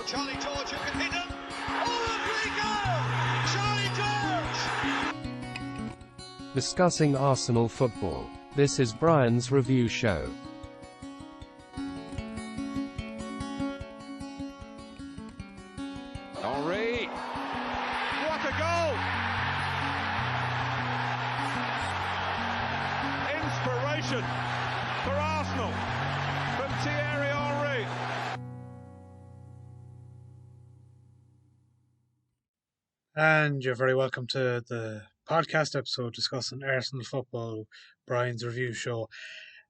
for Charlie George, who can hit them. Oh, look, we go! Charlie George! Discussing Arsenal football. This is Brian's review show. Henry! What a goal! Inspiration for Arsenal from Thierry Henry. And you're very welcome to the podcast episode discussing Arsenal football, Brian's review show.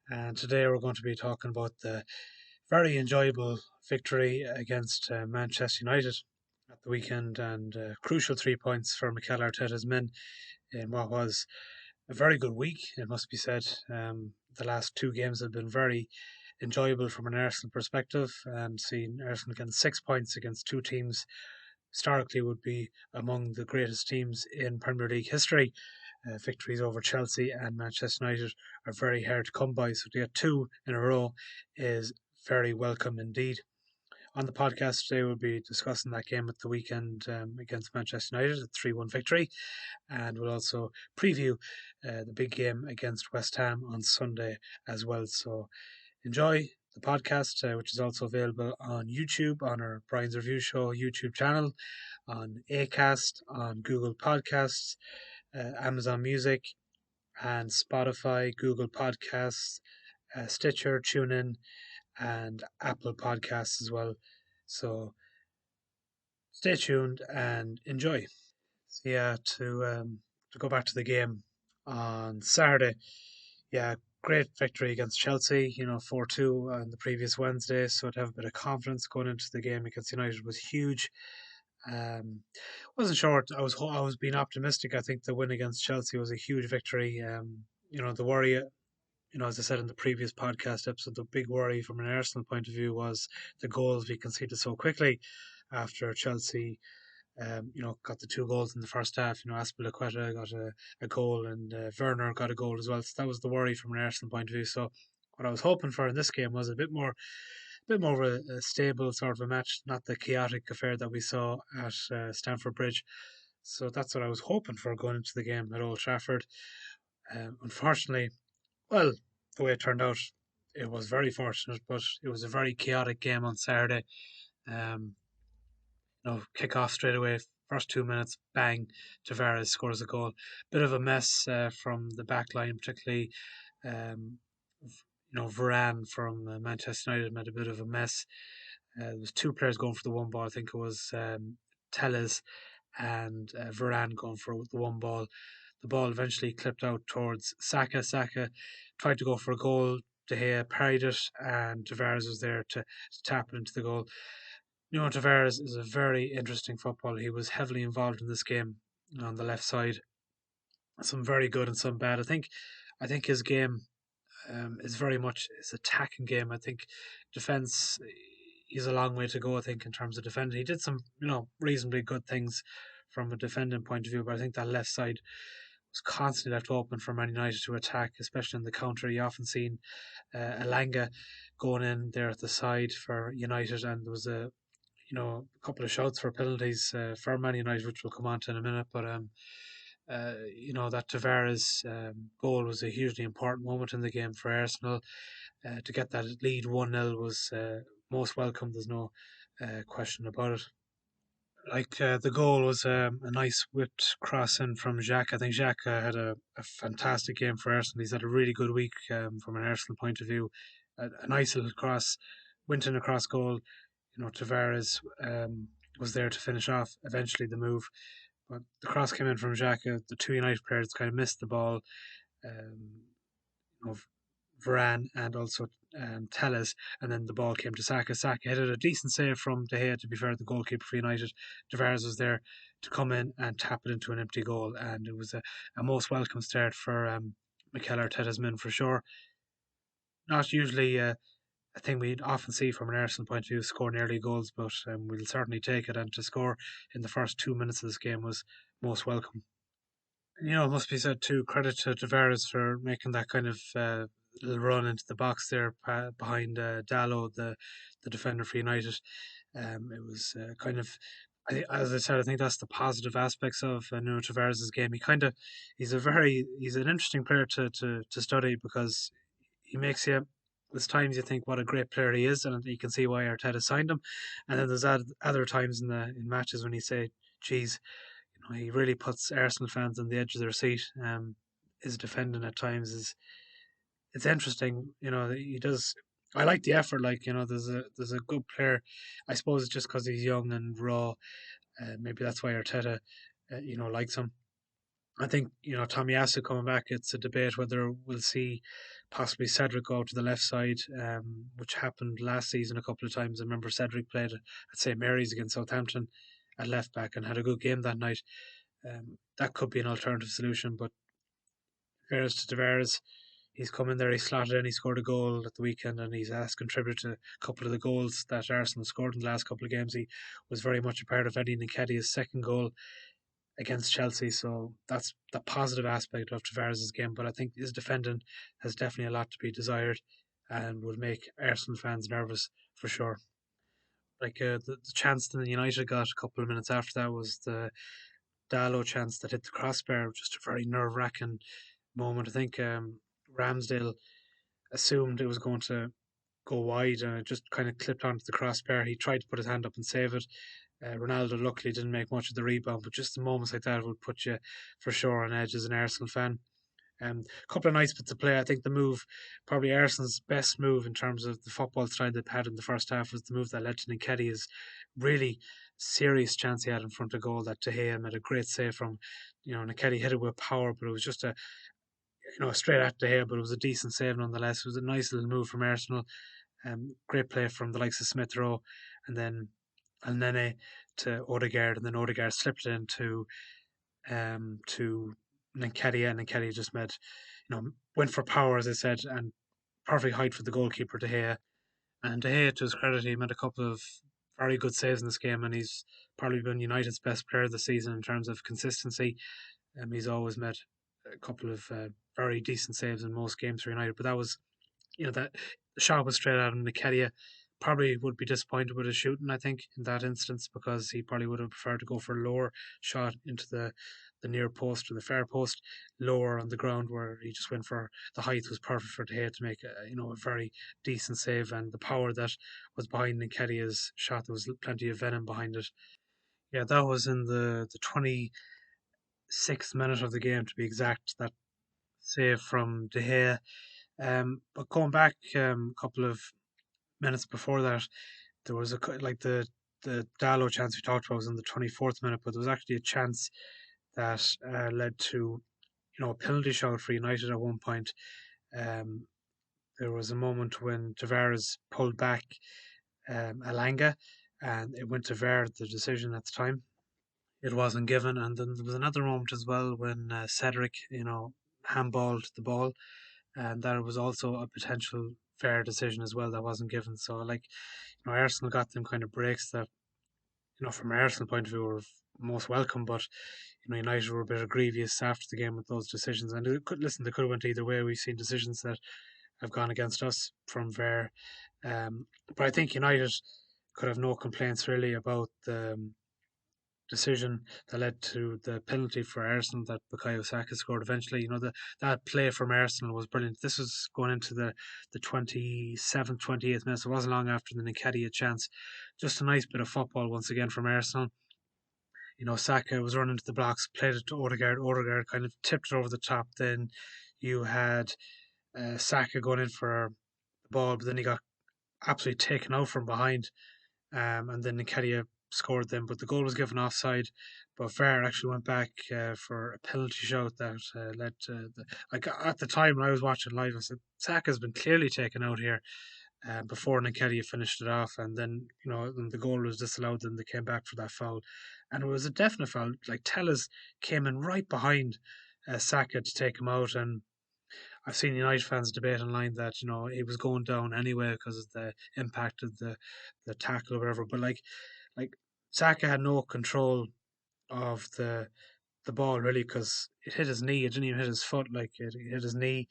And today we're going to be talking about the very enjoyable victory against Manchester United at the weekend, and crucial 3 points for Mikel Arteta's men in what was a very good week, it must be said. The last two games have been very enjoyable from an Arsenal perspective, and seeing Arsenal getting 6 points against two teams historically would be among the greatest teams in Premier League history. Victories over Chelsea and Manchester United are very hard to come by, so to get two in a row is very welcome indeed. On the podcast today, we'll be discussing that game at the weekend against Manchester United, a 3-1 victory, and we'll also preview the big game against West Ham on Sunday as well. So enjoy the podcast, which is also available on YouTube, on our Brian's Review Show YouTube channel, on Acast, on Google Podcasts, Amazon Music, and Spotify, Google Podcasts, Stitcher, TuneIn, and Apple Podcasts as well. So stay tuned and enjoy. So yeah, to go back to the game on Saturday, yeah, great victory against Chelsea, 4-2 on the previous Wednesday, so to have a bit of confidence going into the game against United was huge. Wasn't sure. I was being optimistic. I think the win against Chelsea was a huge victory. The worry, as I said in the previous podcast episode, the big worry from an Arsenal point of view was the goals we conceded so quickly after Chelsea got the 2 goals in the first half. Azpilicueta got a goal, and Werner got a goal as well. So that was the worry from an Arsenal point of view. So what I was hoping for in this game was a bit more of a stable sort of a match, not the chaotic affair that we saw at Stamford Bridge. So that's what I was hoping for going into the game at Old Trafford. Unfortunately, well, the way it turned out, it was very fortunate, but it was a very chaotic game on Saturday. Kick off straight away, first 2 minutes, bang, Tavares scores a goal. Bit of a mess from the back line, particularly, Varane from Manchester United made a bit of a mess. There was 2 players going for the one ball. I think it was Telles and Varane going for the one ball. The ball eventually clipped out towards Saka. Saka tried to go for a goal. De Gea parried it, and Tavares was there to tap it into the goal. Tavares is a very interesting footballer. He was heavily involved in this game on the left side. Some very good and some bad. I think his game is very much his attacking game. I think defence, he's a long way to go, I think, in terms of defending. He did some, reasonably good things from a defending point of view, but I think that left side was constantly left open for Man United to attack, especially in the counter. You often seen Elanga going in there at the side for United, and there was a couple of shouts for penalties for Man United, which we'll come on to in a minute. But that Tavares goal was a hugely important moment in the game for Arsenal. To get that lead 1-0 was most welcome. There's no question about it. The goal was a nice whipped cross in from Xhaka. I think Xhaka had a fantastic game for Arsenal. He's had a really good week from an Arsenal point of view. A nice little cross, went in across goal. Tavares was there to finish off eventually the move, but the cross came in from Xhaka. The 2 United players kind of missed the ball. Varane and also Telles, and then the ball came to Saka. Saka hit a decent save from De Gea, to be fair, the goalkeeper for United. Tavares was there to come in and tap it into an empty goal, and it was a most welcome start for Mikel Arteta's men for sure. Not usually a thing we'd often see from an Arsenal point of view, scoring early goals, but we'll certainly take it, and to score in the first 2 minutes of this game was most welcome. It must be said too, credit to Tavares for making that kind of little run into the box there behind Dalot, the defender for United. It was kind of, as I said, I think that's the positive aspects of Nuno Tavares' game. He's an interesting player to study because he makes you. There's times you think what a great player he is, and you can see why Arteta signed him. And then there's other times in matches when you say, "Geez, he really puts Arsenal fans on the edge of their seat." His defending at times is it's interesting. He does. I like the effort. Like there's a good player. I suppose it's just because he's young and raw. Maybe that's why Arteta, likes him. I think Tomiyasu coming back. It's a debate whether we'll see possibly Cedric go to the left side, which happened last season a couple of times. I remember Cedric played at St Mary's against Southampton at left back and had a good game that night. That could be an alternative solution, but fairness to Tavares, he's come in there, he slotted in, he scored a goal at the weekend, and he's contributed to a couple of the goals that Arsenal scored in the last couple of games. He was very much a part of Eddie Nketiah's second goal against Chelsea, so that's the positive aspect of Tavares' game. But I think his defending has definitely a lot to be desired and would make Arsenal fans nervous for sure. Like the chance that United got a couple of minutes after that was the Dalot chance that hit the crossbar, just a very nerve wracking moment. I think Ramsdale assumed it was going to go wide and it just kind of clipped onto the crossbar. He tried to put his hand up and save it. Ronaldo luckily didn't make much of the rebound, but just the moments like that would put you for sure on edge as an Arsenal fan. A couple of nice bits of play. I think the move, probably Arsenal's best move in terms of the football style they've had in the first half, was the move that led to Nketiah's really serious chance he had in front of goal that De Gea made a great save from. Nketiah hit it with power, but it was just straight at De Gea, but it was a decent save nonetheless. It was a nice little move from Arsenal. Great play from the likes of Smith Rowe, and then Elneny to Odegaard, and then Odegaard slipped it into to Nketiah, and Nketiah just went for power, as I said, and perfect height for the goalkeeper, De Gea. And De Gea, to his credit, he made a couple of very good saves in this game, and he's probably been United's best player this season in terms of consistency. He's always made a couple of very decent saves in most games for United, but that was, that the shot was straight at him. Nketiah probably would be disappointed with his shooting, I think, in that instance, because he probably would have preferred to go for a lower shot into the near post or the far post, lower on the ground, where he just went for the height was perfect for De Gea to make a very decent save, and the power that was behind Nketiah's shot, there was plenty of venom behind it. Yeah, that was in the 26th minute of the game, to be exact, that save from De Gea. But going back a couple of minutes before that, there was the Dalot chance we talked about was in the 24th minute, but there was actually a chance that led to a penalty shot for United at one point. Um, there was a moment when Tavares pulled back Alanga, and it went to VAR, the decision at the time. It wasn't given, and then there was another moment as well when Cedric, handballed the ball, and that was also a potential fair decision as well that wasn't given. So, Arsenal got them kind of breaks that, from an Arsenal point of view, were most welcome, but United were a bit grievous after the game with those decisions. And they could have went either way. We've seen decisions that have gone against us from VAR, but I think United could have no complaints really about the decision that led to the penalty for Arsenal that Bukayo Saka scored eventually. That play from Arsenal was brilliant. This was going into the 27th, 28th minutes. It wasn't long after the Nketiah chance. Just a nice bit of football once again from Arsenal. Saka was running to the blocks, played it to Odegaard. Odegaard kind of tipped it over the top. Then you had Saka going in for the ball, but then he got absolutely taken out from behind. And then Nketiah scored them, but the goal was given offside. But VAR actually went back for a penalty shout that led to at the time when I was watching live, I said Saka's been clearly taken out here. Before Nketiah finished it off, and then when the goal was disallowed, then they came back for that foul, and it was a definite foul. Like Telles came in right behind Saka to take him out, and I've seen United fans debate online that he was going down anyway because of the impact of the tackle or whatever. But like Saka had no control of the ball really because it hit his knee. It didn't even hit his foot. Like it hit his knee.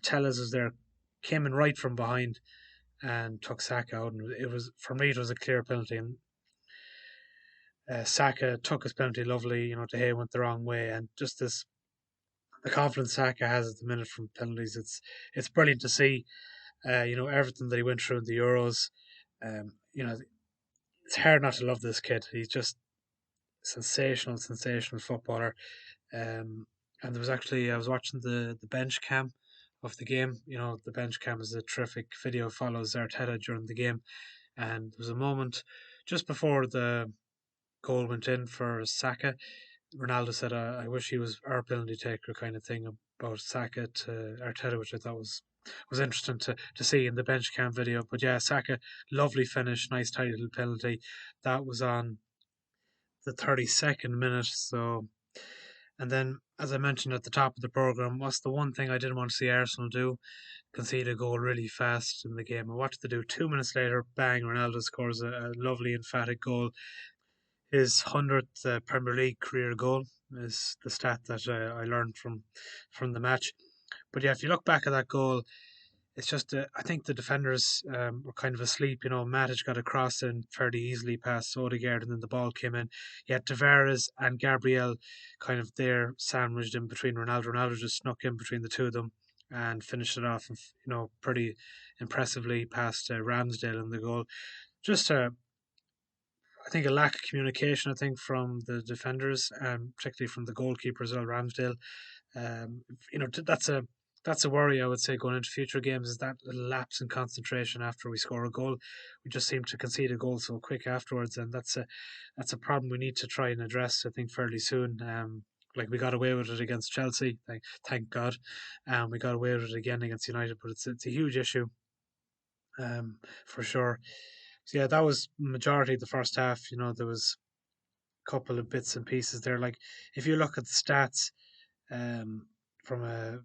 Tellez was there, came in right from behind, and took Saka out. And it was, for me, it was a clear penalty. And Saka took his penalty lovely. De Gea went the wrong way, and just this the confidence Saka has at the minute from penalties. It's brilliant to see. Everything that he went through in the Euros. It's hard not to love this kid. He's just sensational footballer. And there was actually, I was watching the bench cam of the game. The bench cam is a terrific video, follows Arteta during the game. And there was a moment just before the goal went in for Saka. Ronaldo said, I wish he was our penalty taker, kind of thing, about Saka to Arteta, which I thought was interesting to see in the bench cam video. But yeah, Saka, lovely finish, nice tidy little penalty. That was on the 32nd minute. So, and then, as I mentioned at the top of the program, what's the one thing I didn't want to see Arsenal do? Concede a goal really fast in the game. And what did they do? 2 minutes later, bang, Ronaldo scores a lovely emphatic goal. His 100th Premier League career goal is the stat that I learned from the match. But yeah, if you look back at that goal, it's just I think the defenders were kind of asleep. Matic got across in fairly easily past Odegaard, and then the ball came in. Yet Tavares and Gabriel kind of there sandwiched in between Ronaldo. Ronaldo just snuck in between the two of them and finished it off, pretty impressively past Ramsdale in the goal. Just I think a lack of communication. I think from the defenders, particularly from the goalkeeper as well, Ramsdale. That's a worry, I would say, going into future games, is that little lapse in concentration after we score a goal. We just seem to concede a goal so quick afterwards, and that's a problem we need to try and address, I think, fairly soon. Like we got away with it against Chelsea, thank God. We got away with it again against United, but it's a huge issue, for sure. So yeah, that was majority of the first half. There was a couple of bits and pieces there. Like if you look at the stats, from a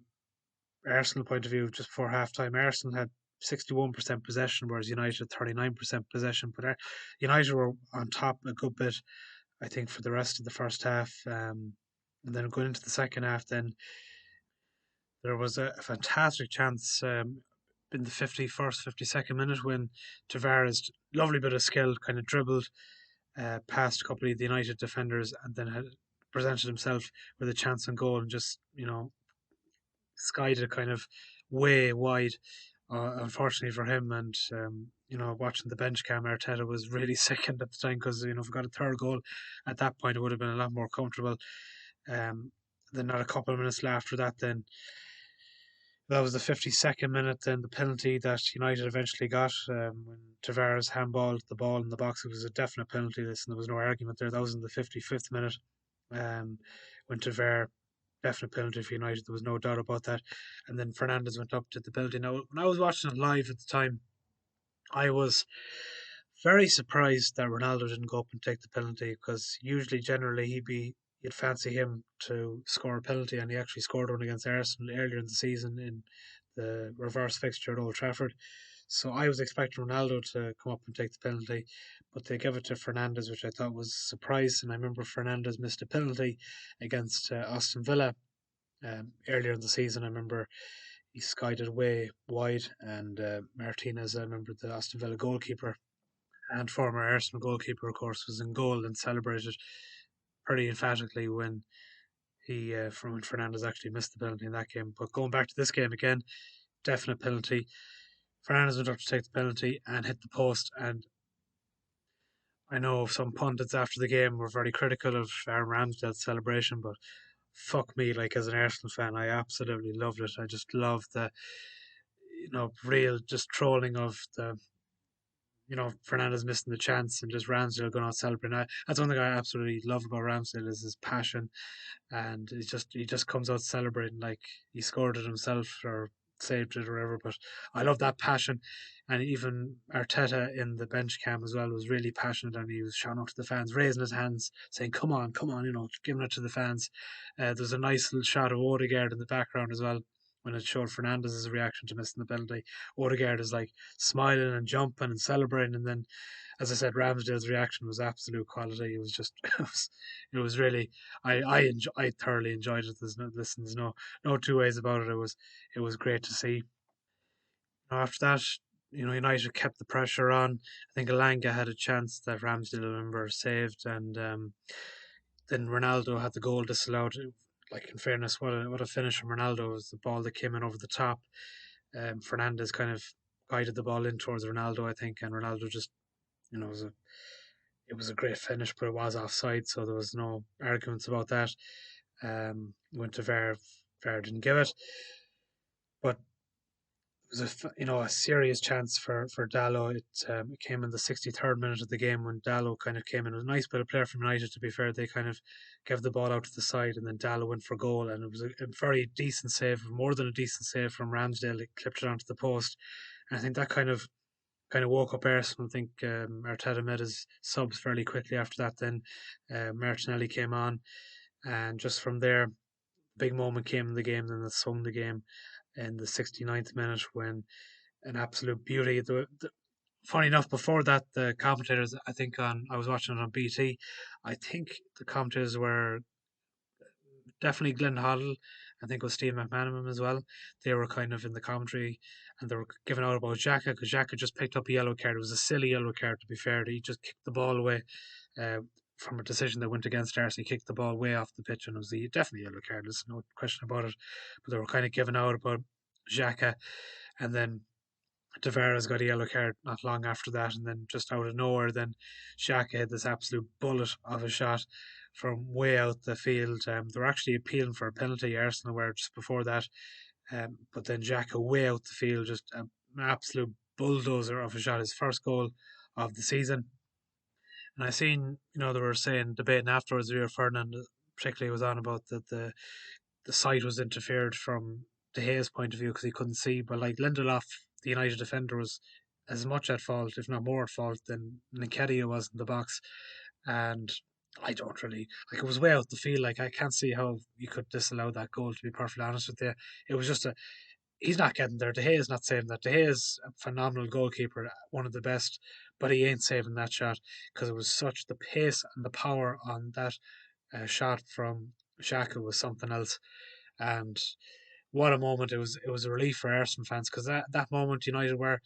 Arsenal point of view, just before half time, Arsenal had 61% possession, whereas United 39% possession. But United were on top a good bit, I think, for the rest of the first half. And then going into the second half, then there was a fantastic chance in the 51st, 52nd minute when Tavares, lovely bit of skill, kind of dribbled past a couple of the United defenders and then had presented himself with a chance on goal and just, skied it kind of way wide, unfortunately for him. And, watching the bench cam, Arteta was really sickened at the time because, if we got a third goal at that point, it would have been a lot more comfortable. Then not a couple of minutes after that, then that was the 52nd minute, then the penalty that United eventually got when Tavares handballed the ball in the box. It was a definite penalty, and there was no argument there. That was in the 55th minute when Tavares, definite penalty for United. There was no doubt about that. And then Fernandes went up to the penalty. Now, when I was watching it live at the time, I was very surprised that Ronaldo didn't go up and take the penalty, because usually, generally, you'd fancy him to score a penalty, and he actually scored one against Arsenal earlier in the season in the reverse fixture at Old Trafford. So I was expecting Ronaldo to come up and take the penalty, but they gave it to Fernandes, which I thought was a surprise. And I remember Fernandes missed a penalty against Aston Villa earlier in the season. I remember he skied it way wide, and Martinez, I remember the Aston Villa goalkeeper and former Arsenal goalkeeper, of course, was in goal and celebrated pretty emphatically when when Fernandes actually missed the penalty in that game. But going back to this game again, definite penalty. Fernandes went up to take the penalty and hit the post. And I know some pundits after the game were very critical of Aaron Ramsdale's celebration, but fuck me, like, as an Arsenal fan, I absolutely loved it. I just love the, real just trolling of the, Fernandes missing the chance and just Ramsdale going out celebrating. That's one thing I absolutely love about Ramsdale, is his passion, and he just comes out celebrating like he scored it himself or saved it or whatever. But I love that passion, and even Arteta in the bench cam as well was really passionate, and he was shouting out to the fans, raising his hands, saying, "Come on, come on!" Giving it to the fans. There's a nice little shot of Odegaard in the background as well, when it showed Fernandes' reaction to missing the penalty. Odegaard is like smiling and jumping and celebrating, and then, as I said, Ramsdale's reaction was absolute quality. It was just, it was really, I thoroughly enjoyed it. There's no two ways about it. It was great to see. After that, United kept the pressure on. I think Elanga had a chance that Ramsdale, I remember, saved, and then Ronaldo had the goal disallowed. Like, in fairness, what a finish from Ronaldo. It was the ball that came in over the top. Fernandez kind of guided the ball in towards Ronaldo, I think, and Ronaldo just, it was a great finish, but it was offside, so there was no arguments about that. Went to VAR. VAR didn't give it, but it was a serious chance for Dallo. It came in the 63rd minute of the game when Dallo kind of came in. It was a nice bit of player from United, to be fair. They kind of gave the ball out to the side, and then Dallo went for goal, and it was a very decent save, more than a decent save from Ramsdale. It clipped it onto the post, and I think that kind of woke up Arsenal. I think Arteta made his subs fairly quickly after that. Then Martinelli came on, and just from there, big moment came in the game. Then they swung the game in the 69th minute when an absolute beauty. Funny enough, before that, the commentators, I was watching it on BT. I think the commentators were definitely Glenn Hoddle. I think it was Steve McManaman as well. They were kind of in the commentary, and they were giving out about Xhaka, because Xhaka just picked up a yellow card. It was a silly yellow card, to be fair. He just kicked the ball away from a decision that went against Arsenal. He kicked the ball way off the pitch, and it was definitely a yellow card. There's no question about it. But they were kind of giving out about Xhaka, and then Tavares got a yellow card not long after that, and then just out of nowhere, then Xhaka had this absolute bullet of a shot from way out the field. They were actually appealing for a penalty, Arsenal were just before that, but then Xhaka way out the field, just an absolute bulldozer of a shot, his first goal of the season. And I seen, they were debating afterwards, Rio Ferdinand particularly was on about that the sight was interfered from De Gea's point of view because he couldn't see. But like Lindelof, the United defender, was as much at fault, if not more at fault, than Nketiah was in the box. And I don't really like. It was way out the field. Like, I can't see how you could disallow that goal. To be perfectly honest with you, it was just he's not getting there. De Gea is not saving that. De Gea is a phenomenal goalkeeper, one of the best, but he ain't saving that shot because it was such the pace and the power on that shot from Xhaka was something else. And what a moment it was! It was a relief for Arsenal fans because that moment United were,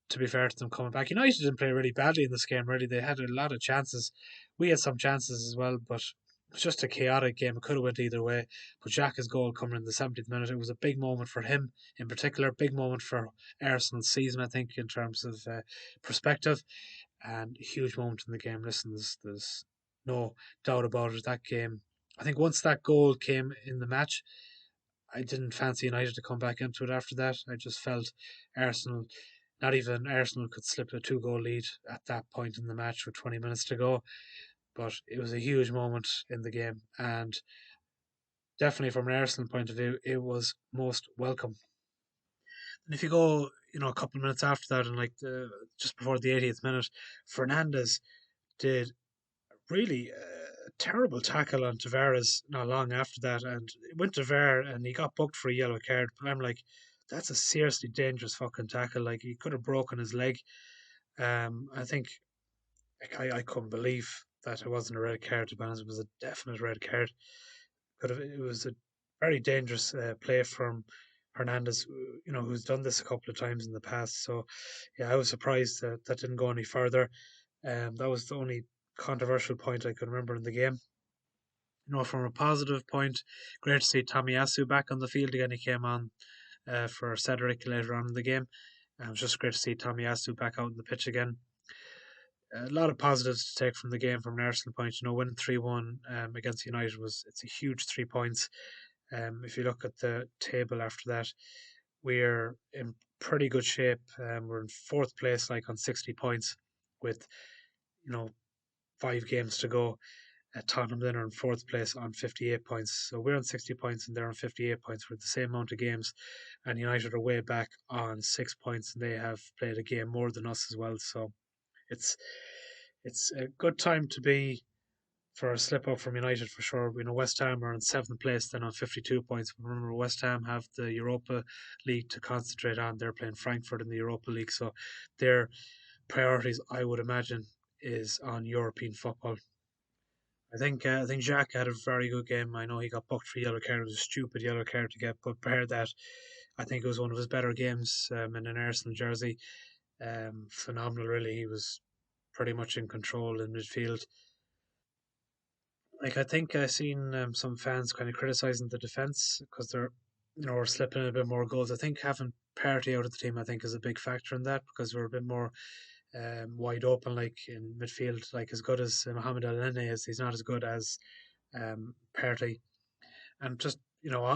to be fair to them, coming back. United didn't play really badly in this game. Really, they had a lot of chances. We had some chances as well, but it was just a chaotic game. It could have went either way. But Xhaka's goal coming in the 70th minute, it was a big moment for him in particular. Big moment for Arsenal's season, I think, in terms of perspective, and a huge moment in the game. Listen, there's no doubt about it. That game, I think, once that goal came in the match, I didn't fancy United to come back into it after that. I just felt Arsenal, not even Arsenal could slip a 2-goal lead at that point in the match with 20 minutes to go. But it was a huge moment in the game, and definitely from an Arsenal point of view, it was most welcome. And if you go, a couple of minutes after that, and just before the 80th minute, Fernandez did really a terrible tackle on Tavares not long after that, and it went to VAR, and he got booked for a yellow card. But I'm like, that's a seriously dangerous fucking tackle. Like, he could have broken his leg. I think, I couldn't believe that it wasn't a red card. To be honest, it was a definite red card. It was a very dangerous play from Hernandez, who's done this a couple of times in the past. So, yeah, I was surprised that that didn't go any further. That was the only controversial point I can remember in the game. From a positive point, great to see Tomiyasu back on the field again. He came on for Cedric later on in the game. It was just great to see Tomiyasu back out on the pitch again. A lot of positives to take from the game from an Arsenal point. Winning 3-1 against United it's a huge 3 points. If you look at the table after that, we're in pretty good shape. We're in 4th place, on 60 points, with 5 games to go. Tottenham then are in 4th place on 58 points. So we're on 60 points and they're on 58 points with the same amount of games. And United are way back on 6 points, and they have played a game more than us as well. So it's a good time to be for a slip up from United for sure. West Ham are in 7th place then on 52 points. But remember, West Ham have the Europa League to concentrate on. They're playing Frankfurt in the Europa League. So their priorities, I would imagine, is on European football. I think Xhaka had a very good game. I know he got booked for a yellow card. It was a stupid yellow card to get, but prior to that, I think it was one of his better games in an Arsenal jersey. phenomenal, really. He was pretty much in control in midfield. Like, I think I seen some fans kind of criticizing the defense because they're, we're slipping in a bit more goals. I think having Party out of the team, I think, is a big factor in that because we're a bit more wide open, like in midfield. Like, as good as Mohamed El Nene is, he's not as good as Party. And just,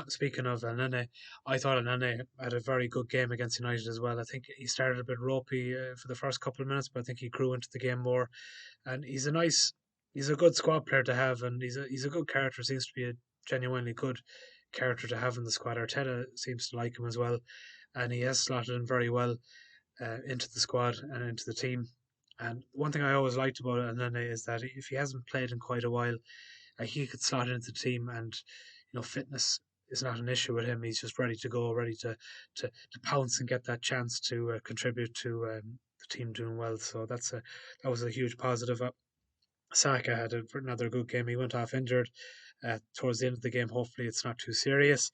speaking of El Nene, I thought El Nene had a very good game against United as well. I think he started a bit ropey for the first couple of minutes, but I think he grew into the game more. And he's a good squad player to have, and he's a good character. Seems to be a genuinely good character to have in the squad. Arteta seems to like him as well, and he has slotted in very well into the squad and into the team. And one thing I always liked about El Nene is that if he hasn't played in quite a while, he could slot into the team, and fitness is not an issue with him. He's just ready to go, ready to pounce and get that chance to contribute to the team doing well. So that was a huge positive. Saka had another good game. He went off injured towards the end of the game. Hopefully, it's not too serious.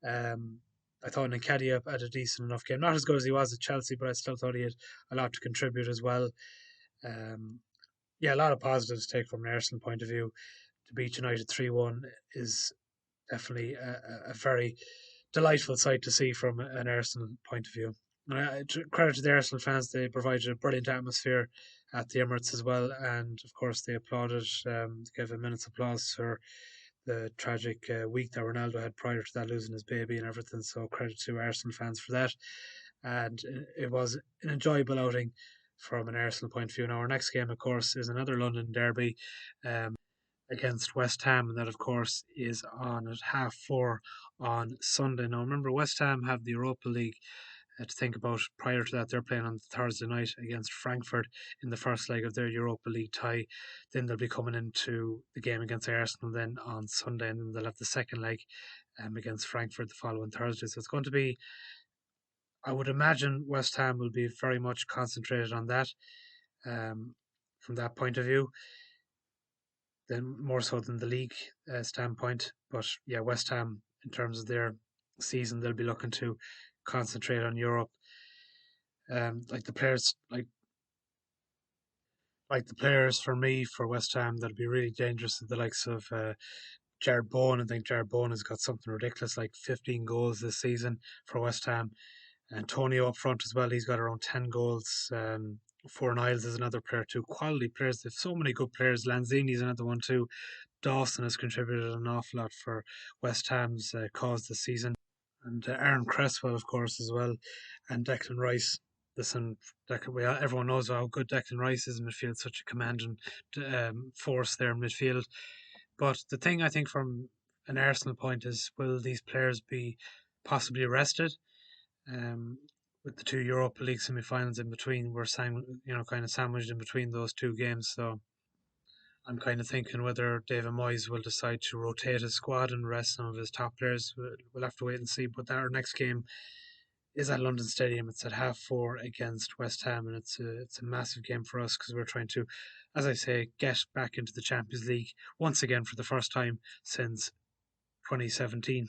Um, I thought Nketiah had a decent enough game. Not as good as he was at Chelsea, but I still thought he had a lot to contribute as well. Um, yeah, a lot of positives to take from an Arsenal point of view. To beat United 3-1 is definitely a very delightful sight to see from an Arsenal point of view. Credit to the Arsenal fans, they provided a brilliant atmosphere at the Emirates as well, and of course they applauded, gave a minute's applause for the tragic week that Ronaldo had prior to that, losing his baby and everything. So credit to Arsenal fans for that, and it was an enjoyable outing from an Arsenal point of view. Now our next game, of course, is another London derby. Against West Ham, and that, of course, is on at 4:30 on Sunday. Now, remember, West Ham have the Europa League to think about. Prior to that, they're playing on Thursday night against Frankfurt in the first leg of their Europa League tie. Then they'll be coming into the game against Arsenal then on Sunday, and then they'll have the second leg against Frankfurt the following Thursday. So it's going to be, I would imagine, West Ham will be very much concentrated on that from that point of view. Then more so than the league standpoint. But yeah, West Ham, in terms of their season, they'll be looking to concentrate on Europe. Like the players, like the players for me for West Ham, that'll be really dangerous. The likes of Jared Bowen. I think Jared Bowen has got something ridiculous, like 15 goals this season for West Ham. Antonio up front as well. He's got around 10 goals. Four Niles is another player too. Quality players. They've so many good players. Lanzini's another one too. Dawson has contributed an awful lot for West Ham's cause this season. And Aaron Cresswell, of course, as well. And Declan Rice. Listen, everyone knows how good Declan Rice is in midfield. Such a commanding force there in midfield. But the thing I think from an Arsenal point is, will these players be possibly rested? With the two Europa League semi-finals in between, we're kind of sandwiched in between those two games. So I'm kind of thinking whether David Moyes will decide to rotate his squad and rest some of his top players. We'll have to wait and see. But our next game is at London Stadium. It's at 4:30 against West Ham, and it's a massive game for us because we're trying to, as I say, get back into the Champions League once again for the first time since 2017.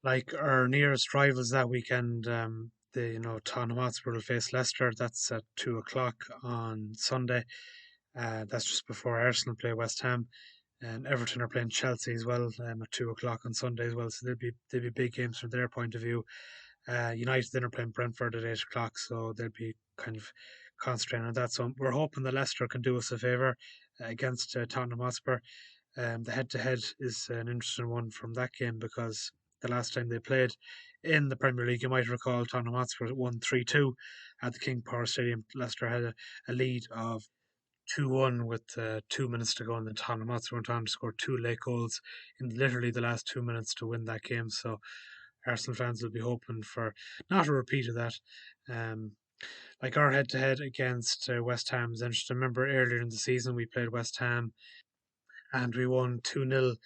Like our nearest rivals that weekend, Tottenham Hotspur will face Leicester. That's at 2:00 on Sunday. That's just before Arsenal play West Ham, and Everton are playing Chelsea as well at 2:00 on Sunday as well. So they'll be big games from their point of view. United then are playing Brentford at 8:00, so they'll be kind of concentrating on that. So we're hoping that Leicester can do us a favour against Tottenham Hotspur. The head-to-head is an interesting one from that game because the last time they played in the Premier League, you might recall Tottenham Hotspur won 3-2 at the King Power Stadium. Leicester had a lead of 2-1 with 2 minutes to go, and then Tottenham Hotspur went on to score two late goals in literally the last 2 minutes to win that game. So Arsenal fans will be hoping for not a repeat of that. Like our head-to-head against West Ham is interesting. Remember earlier in the season we played West Ham and we won 2-0.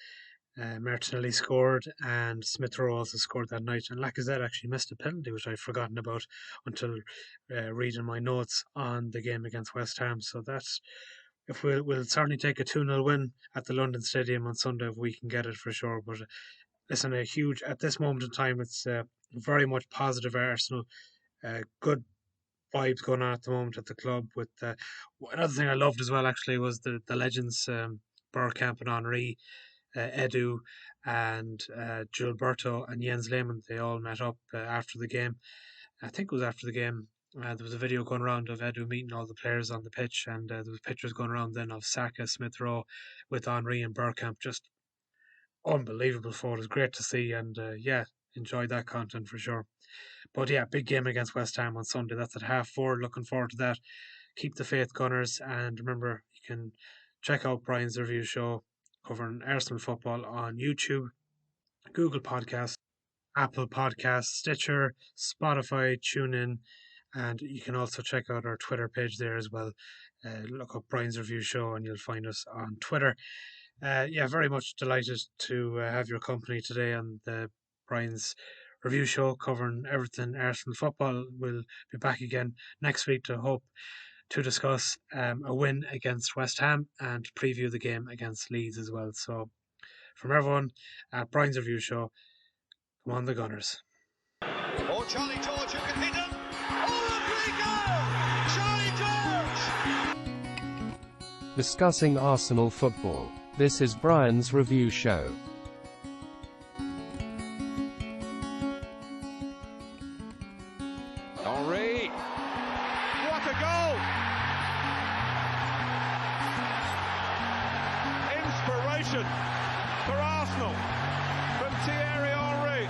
Martinelli scored and Smith Rowe also scored that night, and Lacazette actually missed a penalty which I'd forgotten about until reading my notes on the game against West Ham. So that's, if we'll certainly take a 2-0 win at the London Stadium on Sunday if we can get it for sure. But listen, at this moment in time, it's very much positive Arsenal. Good vibes going on at the moment at the club. With another thing I loved as well actually was the legends, Bergkamp and Henry, Edu and Gilberto and Jens Lehmann. They all met up after the game. I think it was after the game. There was a video going around of Edu meeting all the players on the pitch, and there was pictures going around then of Saka, Smith Rowe with Henry and Bergkamp. Just unbelievable photos, great to see, and enjoyed that content for sure. But yeah, big game against West Ham on Sunday. That's at 4:30. Looking forward to that. Keep the faith, Gunners, and remember you can check out Brian's review show covering Arsenal football on YouTube, Google Podcasts, Apple Podcasts, Stitcher, Spotify, TuneIn, and you can also check out our Twitter page there as well. Look up Brian's Review Show and you'll find us on Twitter. Very much delighted to have your company today on the Brian's Review Show covering everything Arsenal football. We'll be back again next week to discuss a win against West Ham and preview the game against Leeds as well. So from everyone at Brian's Review Show, come on the Gunners. Oh, Charlie George, who can hit him? Oh, Rodrigo! Charlie George! Discussing Arsenal football. This is Brian's Review Show. Henry! What a goal! Inspiration for Arsenal from Thierry Henry.